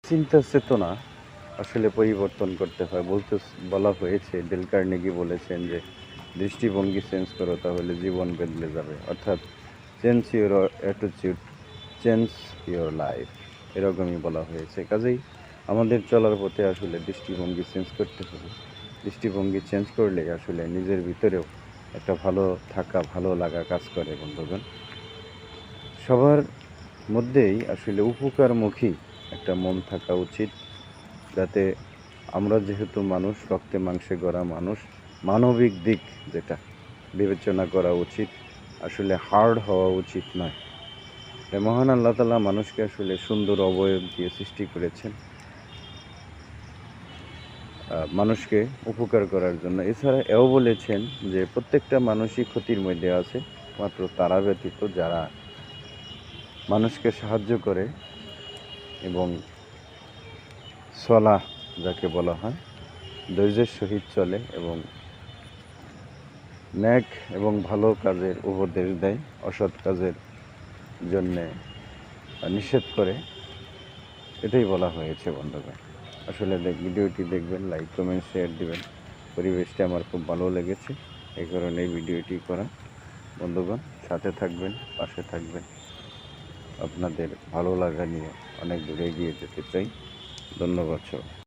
চিন্তা চেতনা আসলে পরিবর্তন করতে হয়। বলা হয়েছে, ডেল কার্নেগি বলেছেন যে, দৃষ্টিভঙ্গি চেঞ্জ করো তাহলে জীবন বদলে যাবে। অর্থাৎ change your attitude, change your life, এরকমই বলা হয়েছে। কাজেই আমাদের চলার পথে আসলে দৃষ্টিভঙ্গি চেঞ্জ করতে হবে। দৃষ্টিভঙ্গি চেঞ্জ করলেই আসলে নিজের ভিতরেও একটা ভালো থাকা, ভালো লাগা কাজ করে বন্ধুগণ। সবার মধ্যেই আসলে উপকারমুখী একটা মন থাকা উচিত, যাতে আমরা যেহেতু মানুষ, রক্তে মাংসে গড়া মানুষ, মানবিক দিক যেটা বিবেচনা করা উচিত, আসলে হার্ড হওয়া উচিত নয়। তাই মহান আল্লাহ তাআলা মানুষকে আসলে সুন্দর অবয়ব দিয়ে সৃষ্টি করেছেন মানুষকে উপকার করার জন্য। এছাড়া এও বলেছেন যে প্রত্যেকটা মানুষই ক্ষতির মধ্যে আছে, মাত্র তারা ব্যতীত যারা মানুষকে সাহায্য করে এবং সলাহ যাকে বলা হয়, ধৈর্যের সহিত চলে এবং ন্যাক এবং ভালো কাজের উপদেশ দেয়, অসৎ কাজের জন্যে নিষেধ করে, এটাই বলা হয়েছে বন্ধুগণ। আসলে ভিডিওটি দেখবেন, লাইক কমেন্ট শেয়ার দিবেন। পরিবেশটা আমার খুব ভালো লেগেছে, এই কারণে এই ভিডিওটি করা। বন্ধুগণ সাথে থাকবেন, পাশে থাকবেন। আপনাদের ভালো লাগা নিয়ে অনেক দূরে এগিয়ে যেতে চাই। ধন্যবাদ সবাই।